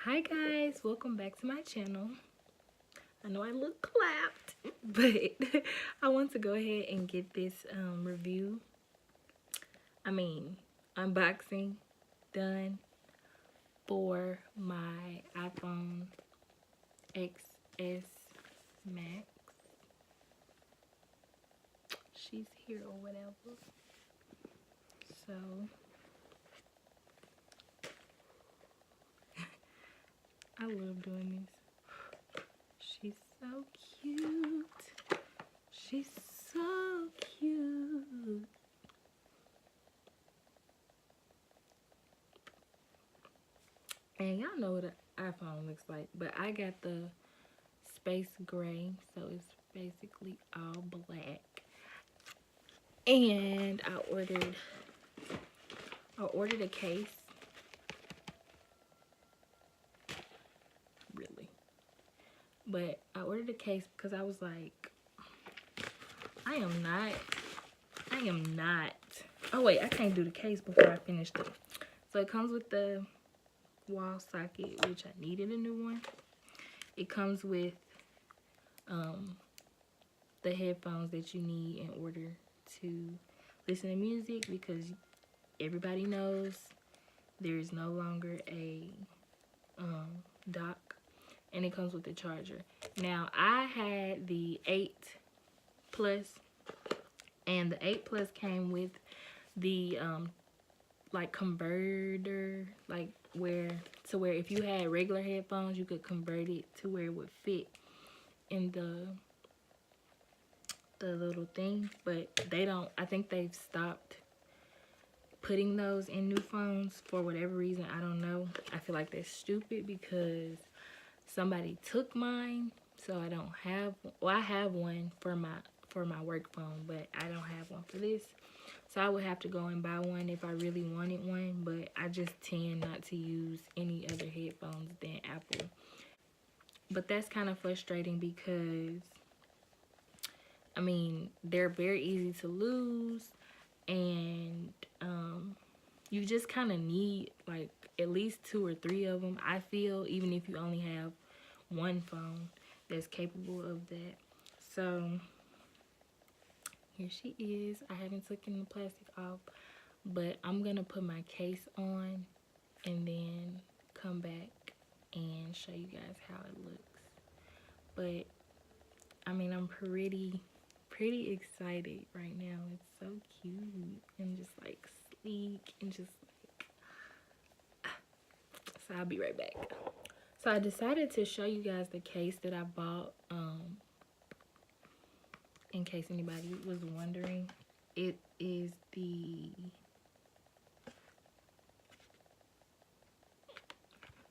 Hi guys, welcome back to my channel. I know I look clapped, but I want to go ahead and get this unboxing done for my iPhone XS Max. She's here or whatever. So I love doing this. She's so cute. She's so cute. And y'all know what an iPhone looks like, but I got the space gray, so it's basically all black. And I ordered a case. Really. But I ordered a case because I was like, I am not. Oh wait, I can't do the case before I finish it. So it comes with the wall socket, which I needed a new one. It comes with the headphones that you need in order to listen to music, because everybody knows there is no longer a dock, and it comes with the charger. Now I had the 8 Plus, and the 8 Plus came with the like converter, like where if you had regular headphones, you could convert it to where it would fit in the little thing. But they don't, I think they've stopped putting those in new phones for whatever reason. I don't know. I feel like that's stupid because somebody took mine, so I don't have, well, I have one for my work phone, but I don't have one for this. So I would have to go and buy one if I really wanted one, but I just tend not to use any other headphones than Apple. But that's kind of frustrating because, I mean, they're very easy to lose, and you just kind of need like at least 2 or 3 of them, I feel, even if you only have one phone that's capable of that. So here she is. I haven't taken the plastic off, but I'm gonna put my case on and then come back and show you guys how it looks. But I mean, I'm pretty excited right now. It's so cute and just like sleek and just like, so I'll be right back. So I decided to show you guys the case that I bought, in case anybody was wondering. It is the,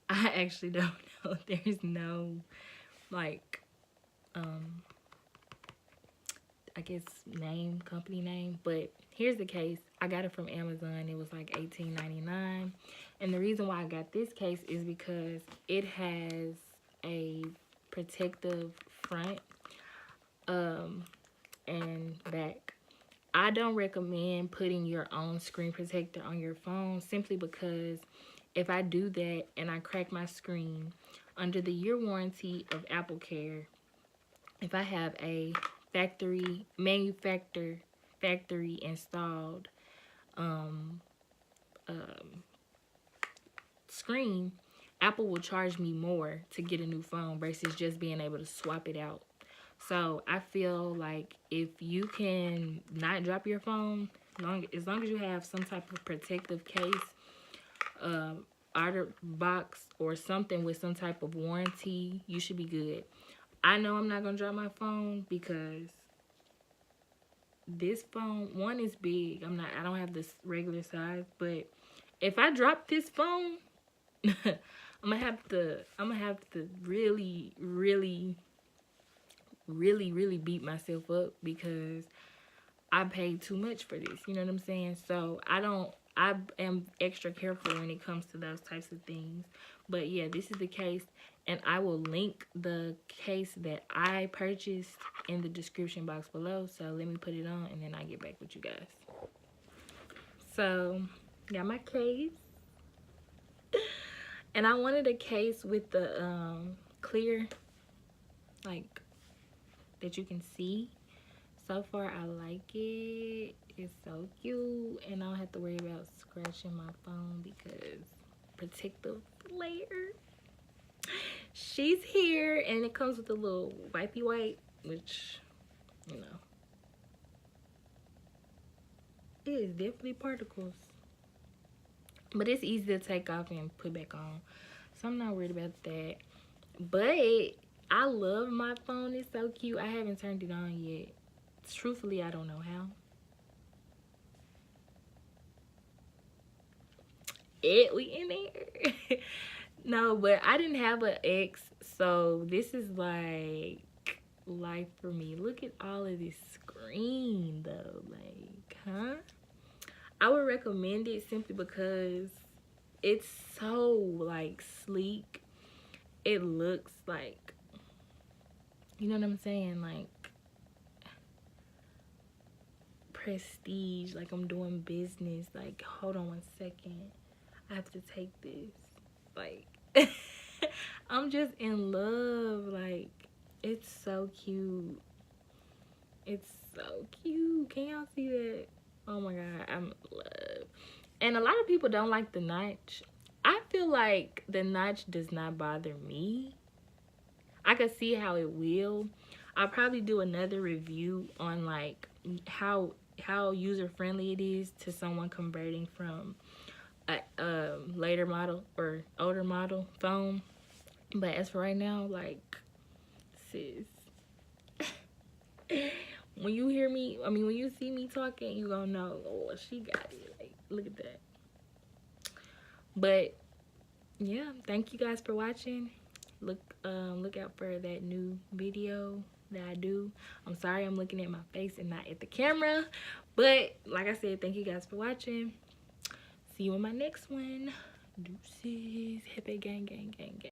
I actually don't know. There's no like I guess company name, but here's the case. I got it from Amazon. It was like $18.99, and the reason why I got this case is because it has a protective front and back. I don't recommend putting your own screen protector on your phone, simply because if I do that and I crack my screen, under the year warranty of Apple Care, if I have a factory installed screen, Apple will charge me more to get a new phone versus just being able to swap it out. So I feel like if you can not drop your phone, as long as you have some type of protective case, outer box, or something with some type of warranty, you should be good. I know I'm not gonna drop my phone because this phone, one, is big. I don't have this regular size, but if I drop this phone, I'm gonna have to really beat myself up because I paid too much for this. You know what I'm saying? So I am extra careful when it comes to those types of things. But yeah, this is the case, and I will link the case that I purchased in the description box below. So let me put it on and then I'll get back with you guys. So got my case, And I wanted a case with the clear, like, that you can see. So far, I like it. It's so cute. And I don't have to worry about scratching my phone because protective layer. She's here, and it comes with a little wipey wipe, which, you know, it is definitely particles. But it's easy to take off and put back on. So I'm not worried about that. But I love my phone. It's so cute. I haven't turned it on yet. Truthfully, I don't know how. We in there. No, but I didn't have an ex, so this is like life for me. Look at all of this screen though. Like, huh? I would recommend it simply because it's so like sleek. It looks like, you know what I'm saying, like prestige, like I'm doing business. Like, hold on 1 second, I have to take this. Like, I'm just in love. Like, it's so cute. It's so cute. Can y'all see that? Oh my god, I'm in love. And a lot of people don't like the notch. I feel like the notch does not bother me. I could see how it will. I'll probably do another review on like how user friendly it is to someone converting from a later model or older model phone. But as for right now, like, sis, when you hear me, I mean, when you see me talking, you gonna know, oh, she got it. Like, look at that. But yeah, thank you guys for watching. Look out for that new video that I do. I'm sorry I'm looking at my face and not at the camera, but like I said, thank you guys for watching. See you in my next one. Deuces. Happy gang gang gang gang.